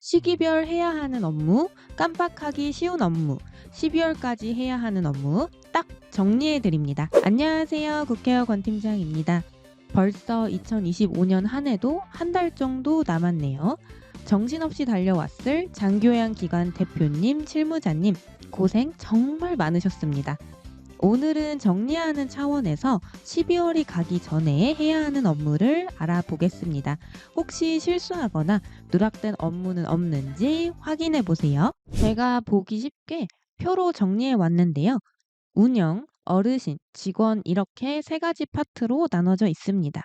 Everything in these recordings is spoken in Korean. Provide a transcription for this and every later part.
시기별 해야 하는 업무, 깜빡하기 쉬운 업무, 12월까지 해야 하는 업무 딱 정리해 드립니다. 안녕하세요. 국회의원 권 팀장입니다. 벌써 2025년 한 해도 한 달 정도 남았네요. 정신없이 달려왔을 장교양 기관 대표님, 실무자님 고생 정말 많으셨습니다. 오늘은 정리하는 차원에서 12월이 가기 전에 해야 하는 업무를 알아보겠습니다. 혹시 실수하거나 누락된 업무는 없는지 확인해 보세요. 제가 보기 쉽게 표로 정리해 왔는데요. 운영, 어르신, 직원 이렇게 세 가지 파트로 나눠져 있습니다.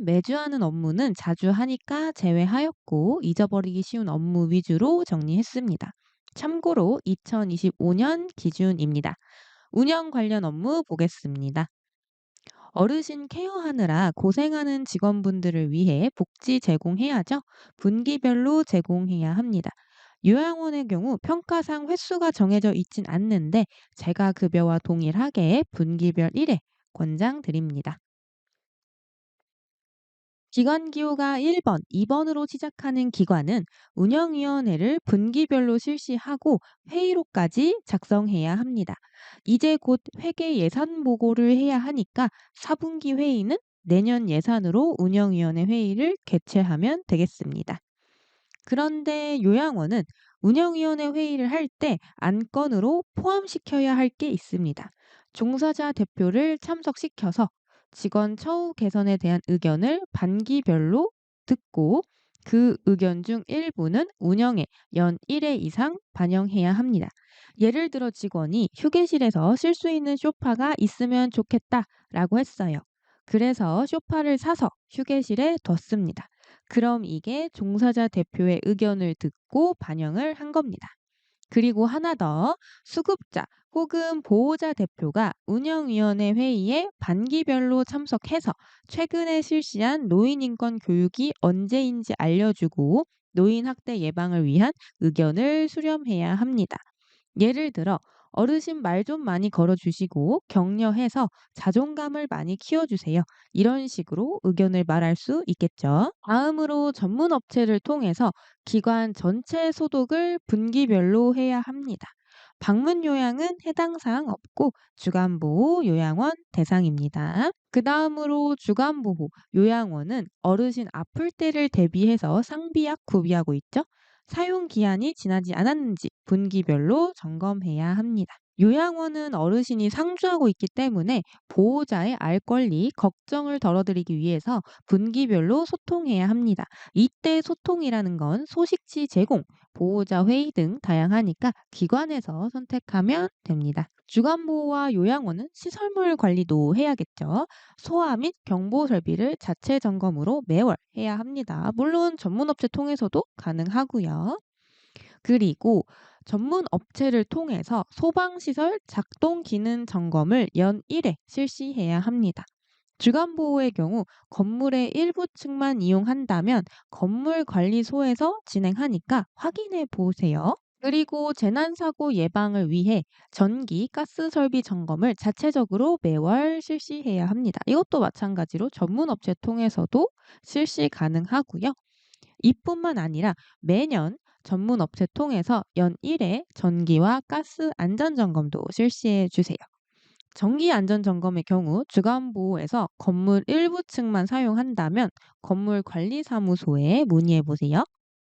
매주 하는 업무는 자주 하니까 제외하였고 잊어버리기 쉬운 업무 위주로 정리했습니다. 참고로 2025년 기준입니다. 운영 관련 업무 보겠습니다. 어르신 케어하느라 고생하는 직원분들을 위해 복지 제공해야죠. 분기별로 제공해야 합니다. 요양원의 경우 평가상 횟수가 정해져 있진 않는데 제가 급여와 동일하게 분기별 1회 권장 드립니다. 기관 기호가 1번, 2번으로 시작하는 기관은 운영위원회를 분기별로 실시하고 회의록까지 작성해야 합니다. 이제 곧 회계 예산 보고를 해야 하니까 4분기 회의는 내년 예산으로 운영위원회 회의를 개최하면 되겠습니다. 그런데 요양원은 운영위원회 회의를 할 때 안건으로 포함시켜야 할 게 있습니다. 종사자 대표를 참석시켜서 직원 처우 개선에 대한 의견을 반기별로 듣고 그 의견 중 일부는 운영에 연 1회 이상 반영해야 합니다. 예를 들어 직원이 휴게실에서 쓸 수 있는 소파가 있으면 좋겠다라고 했어요. 그래서 소파를 사서 휴게실에 뒀습니다. 그럼 이게 종사자 대표의 의견을 듣고 반영을 한 겁니다. 그리고 하나 더, 수급자 혹은 보호자 대표가 운영위원회 회의에 반기별로 참석해서 최근에 실시한 노인인권 교육이 언제인지 알려주고 노인 학대 예방을 위한 의견을 수렴해야 합니다. 예를 들어 어르신 말 좀 많이 걸어주시고 격려해서 자존감을 많이 키워주세요. 이런 식으로 의견을 말할 수 있겠죠. 다음으로 전문 업체를 통해서 기관 전체 소독을 분기별로 해야 합니다. 방문 요양은 해당 사항 없고 주간보호 요양원 대상입니다. 그 다음으로 주간보호 요양원은 어르신 아플 때를 대비해서 상비약 구비하고 있죠. 사용 기한이 지나지 않았는지 분기별로 점검해야 합니다. 요양원은 어르신이 상주하고 있기 때문에 보호자의 알 권리, 걱정을 덜어드리기 위해서 분기별로 소통해야 합니다. 이때 소통이라는 건 소식지 제공, 보호자 회의 등 다양하니까 기관에서 선택하면 됩니다. 주간보호와 요양원은 시설물 관리도 해야겠죠. 소화 및 경보 설비를 자체 점검으로 매월 해야 합니다. 물론 전문업체 통해서도 가능하고요. 그리고 전문 업체를 통해서 소방시설 작동 기능 점검을 연 1회 실시해야 합니다. 주간보호의 경우 건물의 일부 층만 이용한다면 건물관리소에서 진행하니까 확인해 보세요. 그리고 재난사고 예방을 위해 전기, 가스 설비 점검을 자체적으로 매월 실시해야 합니다. 이것도 마찬가지로 전문 업체 통해서도 실시 가능하고요. 이뿐만 아니라 매년 전문 업체 통해서 연 1회 전기와 가스 안전 점검도 실시해 주세요. 정기 안전 점검의 경우 주간보호에서 건물 일부 층만 사용한다면 건물관리사무소에 문의해 보세요.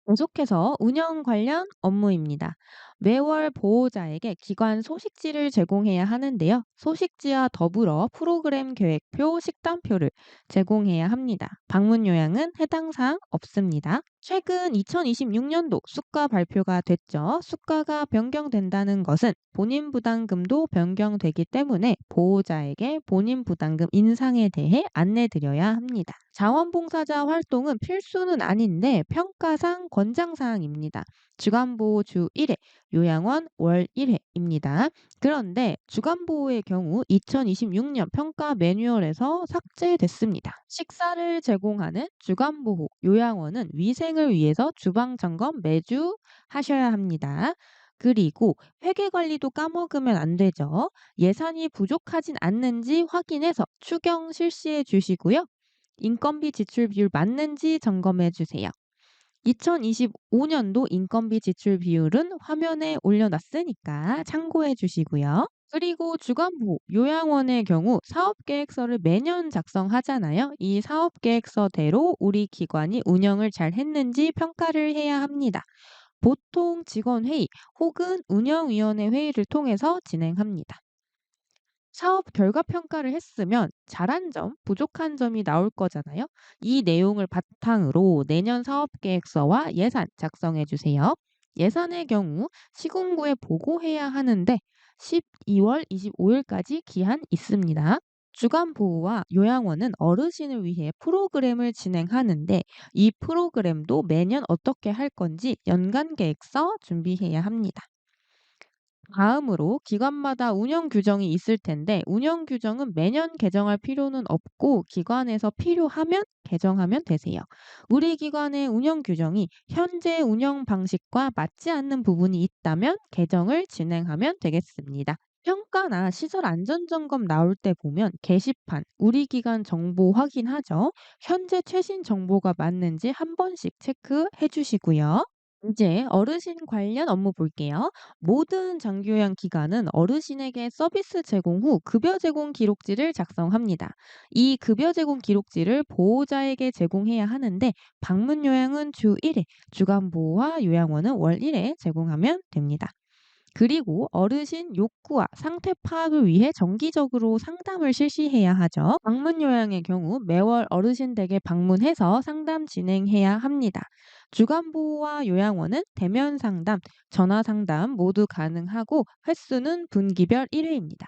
계속해서 운영 관련 업무입니다. 매월 보호자에게 기관 소식지를 제공해야 하는데요. 소식지와 더불어 프로그램 계획표, 식단표를 제공해야 합니다. 방문 요양은 해당 사항 없습니다. 최근 2026년도 수가 발표가 됐죠. 수가가 변경된다는 것은 본인 부담금도 변경되기 때문에 보호자에게 본인 부담금 인상에 대해 안내드려야 합니다. 자원봉사자 활동은 필수는 아닌데 평가상 권장사항입니다. 주간보호 주 1회, 요양원 월 1회입니다. 그런데 주간보호의 경우 2026년 평가 매뉴얼에서 삭제됐습니다. 식사를 제공하는 주간보호, 요양원은 위생을 위해서 주방 점검 매주 하셔야 합니다. 그리고 회계 관리도 까먹으면 안 되죠. 예산이 부족하진 않는지 확인해서 추경 실시해 주시고요. 인건비 지출 비율 맞는지 점검해 주세요. 2025년도 인건비 지출 비율은 화면에 올려놨으니까 참고해 주시고요. 그리고 주간보 요양원의 경우 사업계획서를 매년 작성하잖아요. 이 사업계획서대로 우리 기관이 운영을 잘 했는지 평가를 해야 합니다. 보통 직원회의 혹은 운영위원회 회의를 통해서 진행합니다. 사업 결과 평가를 했으면 잘한 점, 부족한 점이 나올 거잖아요. 이 내용을 바탕으로 내년 사업 계획서와 예산 작성해 주세요. 예산의 경우 시군구에 보고해야 하는데 12월 25일까지 기한 있습니다. 주간 보호와 요양원은 어르신을 위해 프로그램을 진행하는데 이 프로그램도 매년 어떻게 할 건지 연간 계획서 준비해야 합니다. 다음으로 기관마다 운영 규정이 있을 텐데 운영 규정은 매년 개정할 필요는 없고 기관에서 필요하면 개정하면 되세요. 우리 기관의 운영 규정이 현재 운영 방식과 맞지 않는 부분이 있다면 개정을 진행하면 되겠습니다. 평가나 시설 안전 점검 나올 때 보면 게시판, 우리 기관 정보 확인하죠. 현재 최신 정보가 맞는지 한 번씩 체크해 주시고요. 이제 어르신 관련 업무 볼게요. 모든 장기요양 기관은 어르신에게 서비스 제공 후 급여 제공 기록지를 작성합니다. 이 급여 제공 기록지를 보호자에게 제공해야 하는데 방문 요양은 주 1회, 주간 보호와 요양원은 월 1회 제공하면 됩니다. 그리고 어르신 욕구와 상태 파악을 위해 정기적으로 상담을 실시해야 하죠. 방문 요양의 경우 매월 어르신 댁에 방문해서 상담 진행해야 합니다. 주간 보호와 요양원은 대면 상담, 전화 상담 모두 가능하고 횟수는 분기별 1회입니다.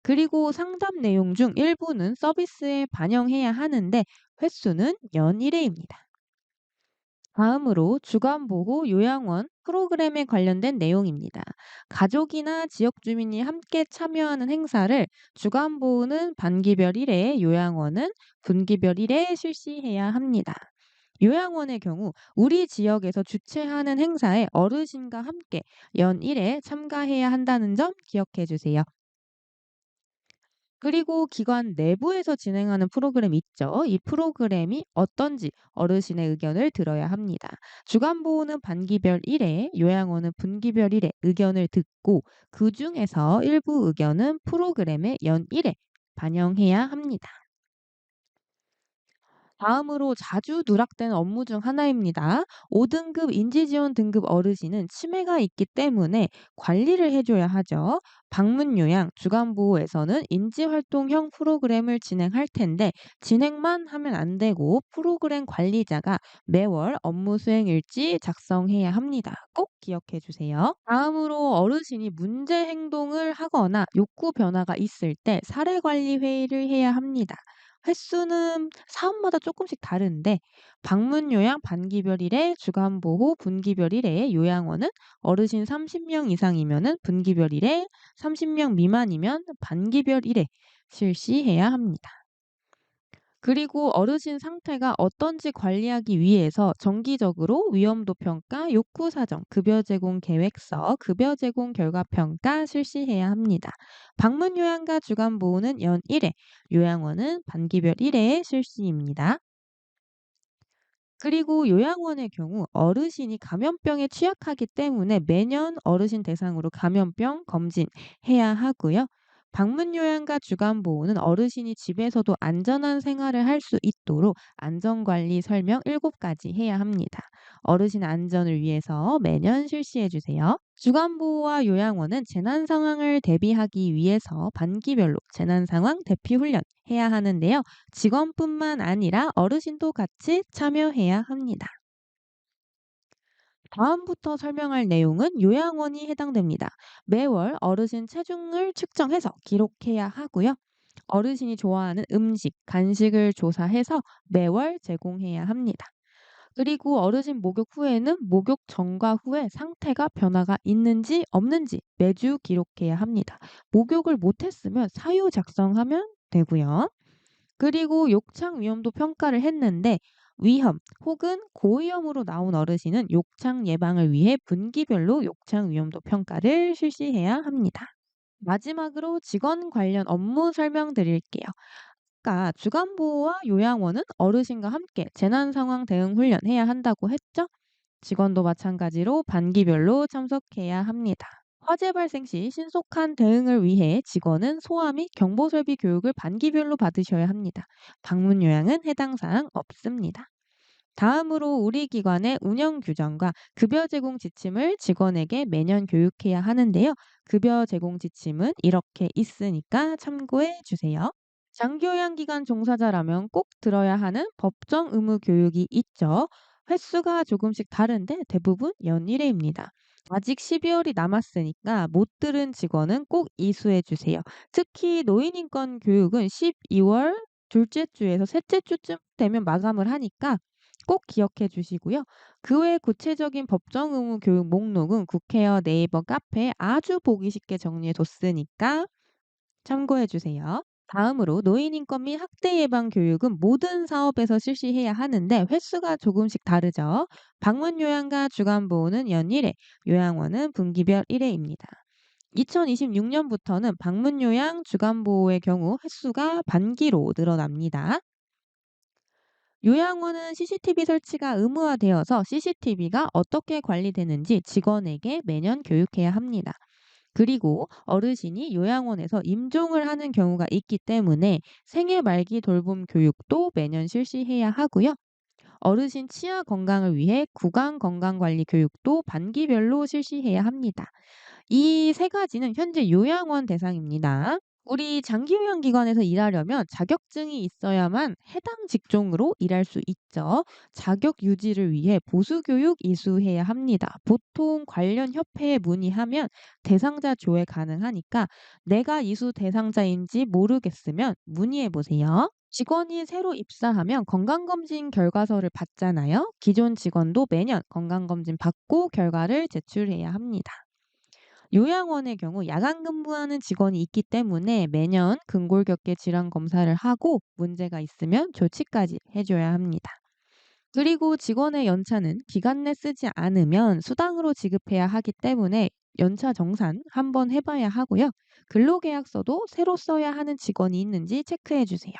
그리고 상담 내용 중 일부는 서비스에 반영해야 하는데 횟수는 연 1회입니다. 다음으로 주간보호 요양원 프로그램에 관련된 내용입니다. 가족이나 지역 주민이 함께 참여하는 행사를 주간보호는 반기별 1회, 요양원은 분기별 1회 실시해야 합니다. 요양원의 경우 우리 지역에서 주최하는 행사에 어르신과 함께 연 1회 참가해야 한다는 점 기억해 주세요. 그리고 기관 내부에서 진행하는 프로그램 있죠. 이 프로그램이 어떤지 어르신의 의견을 들어야 합니다. 주간 보호는 반기별 1회, 요양원은 분기별 1회 의견을 듣고 그중에서 일부 의견은 프로그램의 연 1회 반영해야 합니다. 다음으로 자주 누락되는 업무 중 하나입니다. 5등급 인지지원 등급 어르신은 치매가 있기 때문에 관리를 해줘야 하죠. 방문요양, 주간보호에서는 인지활동형 프로그램을 진행할 텐데 진행만 하면 안 되고 프로그램 관리자가 매월 업무 수행 일지 작성해야 합니다. 꼭 기억해 주세요. 다음으로 어르신이 문제 행동을 하거나 욕구 변화가 있을 때 사례관리 회의를 해야 합니다. 횟수는 사업마다 조금씩 다른데 방문 요양 반기별 1회, 주간 보호 분기별 1회, 요양원은 어르신 30명 이상이면은 분기별 1회, 30명 미만이면 반기별 1회 실시해야 합니다. 그리고 어르신 상태가 어떤지 관리하기 위해서 정기적으로 위험도 평가, 욕구 사정, 급여 제공 계획서, 급여 제공 결과 평가 실시해야 합니다. 방문 요양과 주간 보호는 연 1회, 요양원은 반기별 1회 실시입니다. 그리고 요양원의 경우 어르신이 감염병에 취약하기 때문에 매년 어르신 대상으로 감염병 검진해야 하고요. 방문 요양과 주간 보호는 어르신이 집에서도 안전한 생활을 할 수 있도록 안전관리 설명 7가지 해야 합니다. 어르신 안전을 위해서 매년 실시해 주세요. 주간 보호와 요양원은 재난 상황을 대비하기 위해서 반기별로 재난 상황 대피 훈련 해야 하는데요. 직원뿐만 아니라 어르신도 같이 참여해야 합니다. 다음부터 설명할 내용은 요양원이 해당됩니다. 매월 어르신 체중을 측정해서 기록해야 하고요. 어르신이 좋아하는 음식, 간식을 조사해서 매월 제공해야 합니다. 그리고 어르신 목욕 후에는 목욕 전과 후에 상태가 변화가 있는지 없는지 매주 기록해야 합니다. 목욕을 못했으면 사유 작성하면 되고요. 그리고 욕창 위험도 평가를 했는데 위험 혹은 고위험으로 나온 어르신은 욕창 예방을 위해 분기별로 욕창 위험도 평가를 실시해야 합니다. 마지막으로 직원 관련 업무 설명드릴게요. 아까 주간보호와 요양원은 어르신과 함께 재난 상황 대응 훈련 해야 한다고 했죠? 직원도 마찬가지로 반기별로 참석해야 합니다. 화재 발생 시 신속한 대응을 위해 직원은 소화 및 경보 설비 교육을 반기별로 받으셔야 합니다. 방문 요양은 해당 사항 없습니다. 다음으로 우리 기관의 운영 규정과 급여 제공 지침을 직원에게 매년 교육해야 하는데요. 급여 제공 지침은 이렇게 있으니까 참고해 주세요. 장기요양 기관 종사자라면 꼭 들어야 하는 법정 의무 교육이 있죠. 횟수가 조금씩 다른데 대부분 연일회입니다. 아직 12월이 남았으니까 못 들은 직원은 꼭 이수해 주세요. 특히 노인인권 교육은 12월 둘째 주에서 셋째 주쯤 되면 마감을 하니까 꼭 기억해 주시고요. 그 외 구체적인 법정 의무 교육 목록은 국회어 네이버 카페에 아주 보기 쉽게 정리해 뒀으니까 참고해 주세요. 다음으로 노인인권 및 학대 예방 교육은 모든 사업에서 실시해야 하는데 횟수가 조금씩 다르죠. 방문 요양과 주간 보호는 연일회, 요양원은 분기별 1회입니다. 2026년부터는 방문 요양, 주간 보호의 경우 횟수가 반기로 늘어납니다. 요양원은 CCTV 설치가 의무화되어서 CCTV가 어떻게 관리되는지 직원에게 매년 교육해야 합니다. 그리고 어르신이 요양원에서 임종을 하는 경우가 있기 때문에 생애 말기 돌봄 교육도 매년 실시해야 하고요. 어르신 치아 건강을 위해 구강 건강관리 교육도 반기별로 실시해야 합니다. 이 세 가지는 현재 요양원 대상입니다. 우리 장기요양기관에서 일하려면 자격증이 있어야만 해당 직종으로 일할 수 있죠. 자격 유지를 위해 보수교육 이수해야 합니다. 보통 관련 협회에 문의하면 대상자 조회 가능하니까 내가 이수 대상자인지 모르겠으면 문의해 보세요. 직원이 새로 입사하면 건강검진 결과서를 받잖아요. 기존 직원도 매년 건강검진 받고 결과를 제출해야 합니다. 요양원의 경우 야간 근무하는 직원이 있기 때문에 매년 근골격계 질환 검사를 하고 문제가 있으면 조치까지 해줘야 합니다. 그리고 직원의 연차는 기간 내 쓰지 않으면 수당으로 지급해야 하기 때문에 연차 정산 한번 해봐야 하고요. 근로계약서도 새로 써야 하는 직원이 있는지 체크해 주세요.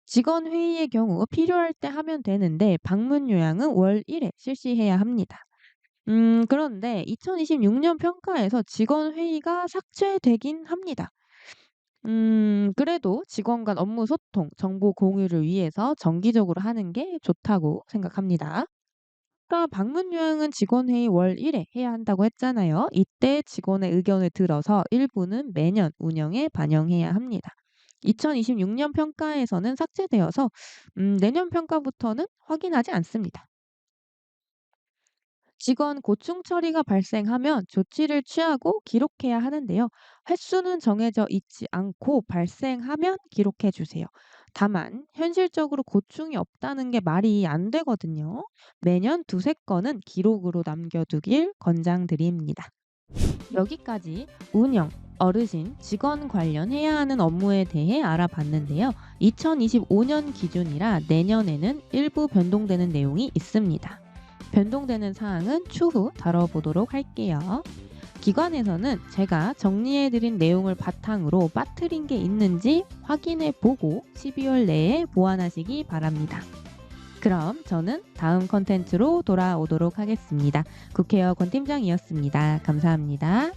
직원 회의의 경우 필요할 때 하면 되는데 방문 요양은 월 1회 실시해야 합니다. 그런데 2026년 평가에서 직원 회의가 삭제되긴 합니다. 그래도 직원 간 업무 소통, 정보 공유를 위해서 정기적으로 하는 게 좋다고 생각합니다. 아까 방문 요양은 직원 회의 월 1회 해야 한다고 했잖아요. 이때 직원의 의견을 들어서 일부는 매년 운영에 반영해야 합니다. 2026년 평가에서는 삭제되어서 내년 평가부터는 확인하지 않습니다. 직원 고충 처리가 발생하면 조치를 취하고 기록해야 하는데요. 횟수는 정해져 있지 않고 발생하면 기록해 주세요. 다만 현실적으로 고충이 없다는 게 말이 안 되거든요. 매년 두세 건은 기록으로 남겨두길 권장드립니다. 여기까지 운영, 어르신, 직원 관련해야 하는 업무에 대해 알아봤는데요. 2025년 기준이라 내년에는 일부 변동되는 내용이 있습니다. 변동되는 사항은 추후 다뤄보도록 할게요. 기관에서는 제가 정리해드린 내용을 바탕으로 빠뜨린 게 있는지 확인해 보고 12월 내에 보완하시기 바랍니다. 그럼 저는 다음 컨텐츠로 돌아오도록 하겠습니다. 국회의원 권 팀장이었습니다. 감사합니다.